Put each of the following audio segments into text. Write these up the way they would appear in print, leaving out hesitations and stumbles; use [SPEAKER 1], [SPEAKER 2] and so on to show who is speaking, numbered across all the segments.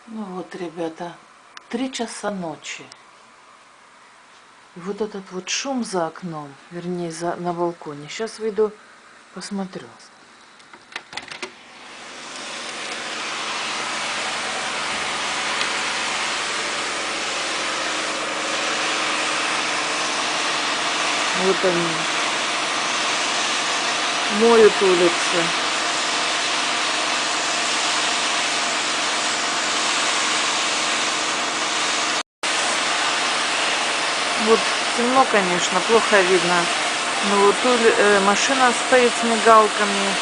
[SPEAKER 1] Ну вот, ребята, 3 часа ночи. И вот этот вот шум за окном, вернее, на балконе. Сейчас выйду, посмотрю. Вот они моют улицы. Вот темно, конечно, плохо видно. Но вот машина стоит с мигалками.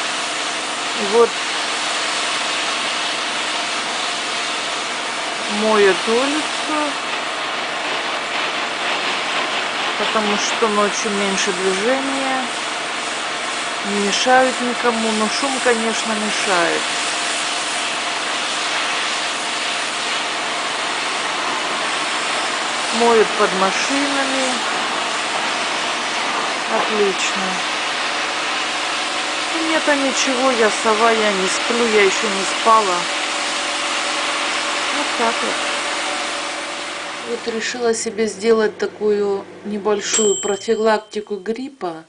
[SPEAKER 1] И вот моют улицу, потому что ночью меньше движения. Не мешают никому, но шум, конечно, мешает. Моют под машинами. Отлично. И нет-то ничего, я сова, я не сплю, я еще не спала. Вот так вот. Вот решила себе сделать такую небольшую профилактику гриппа.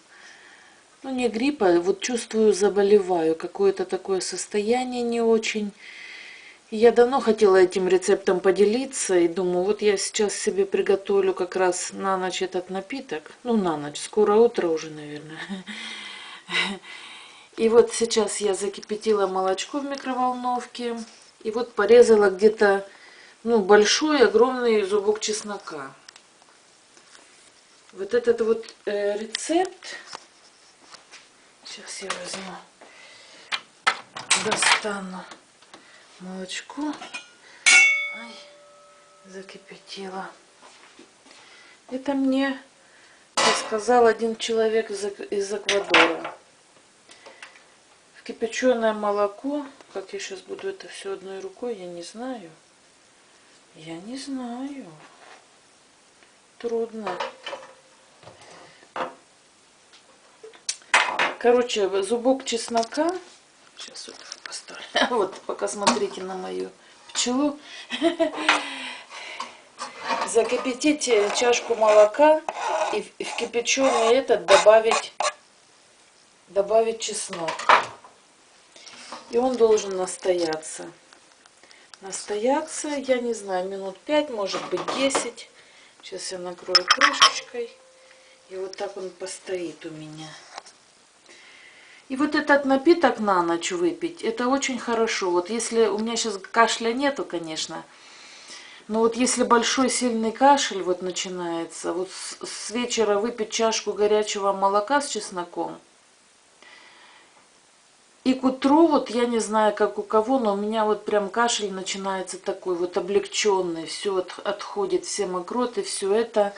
[SPEAKER 1] Ну, не гриппа, вот чувствую, заболеваю. Какое-то такое состояние не очень. Я давно хотела этим рецептом поделиться. И думаю, вот я сейчас себе приготовлю как раз на ночь этот напиток. Ну, на ночь. Скоро утро уже, наверное. И вот сейчас я закипятила молочко в микроволновке. И вот порезала где-то, ну, большой, огромный зубок чеснока. Вот этот вот рецепт. Сейчас я возьму, достану молочко. Ай, закипятила. Это мне рассказал один человек из Эквадора. В кипяченое молоко, как я сейчас буду это все одной рукой, я не знаю. Я не знаю. Трудно. Короче, зубок чеснока. Сейчас вот поставлю. Вот, пока смотрите на мою пчелу. Закипятить чашку молока и в кипяченый этот добавить чеснок. И он должен настояться. Настояться, я не знаю, минут 5, может быть 10. Сейчас я накрою крышечкой. И вот так он постоит у меня. И вот этот напиток на ночь выпить, это очень хорошо. Вот если у меня сейчас кашля нету, конечно, но вот если большой сильный кашель вот начинается, вот с вечера выпить чашку горячего молока с чесноком, и к утру, вот я не знаю, как у кого, но у меня вот прям кашель начинается такой вот облегченный, все отходит, все мокроты, все это.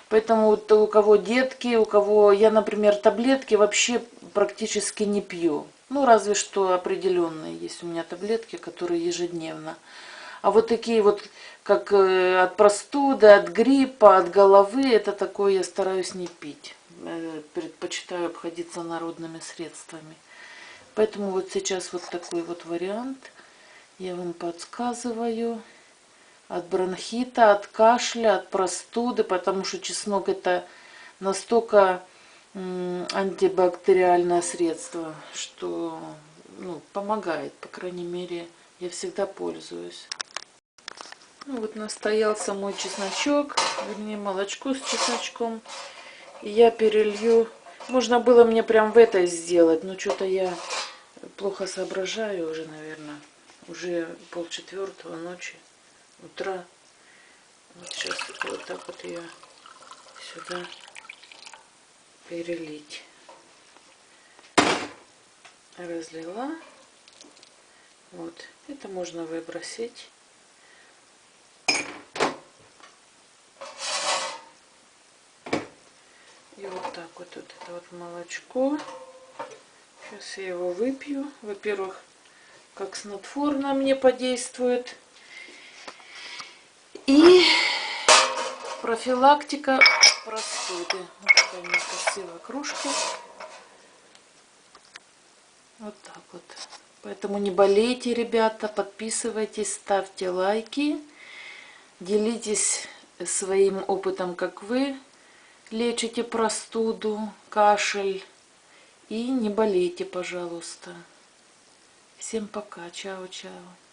[SPEAKER 1] Поэтому вот у кого детки, у кого я, например, таблетки вообще практически не пью. Ну, разве что определенные есть у меня таблетки, которые ежедневно. А вот такие вот, как от простуды, от гриппа, от головы, это такое я стараюсь не пить. Предпочитаю обходиться народными средствами. Поэтому вот сейчас вот такой вот вариант я вам подсказываю. От бронхита, от кашля, от простуды, потому что чеснок это настолько антибактериальное средство, что ну, помогает, по крайней мере, я всегда пользуюсь. Ну, вот настоялся мой чесночок, вернее молочко с чесночком. И я перелью. Можно было мне прям в этой сделать, но что-то я плохо соображаю уже, наверное. Уже 3:30 ночи, утра. Вот сейчас вот так вот ее сюда перелить. Разлила. Вот. Это можно выбросить. И вот так вот это вот молочко. Сейчас я его выпью. Во-первых, как снотворно мне подействует. И профилактика простуды. Вот такая у меня красивая кружка. Вот так вот Поэтому не болейте, ребята, подписывайтесь, ставьте лайки, делитесь своим опытом, как вы лечите простуду, кашель. И не болейте, пожалуйста. Всем пока. Чао-чао.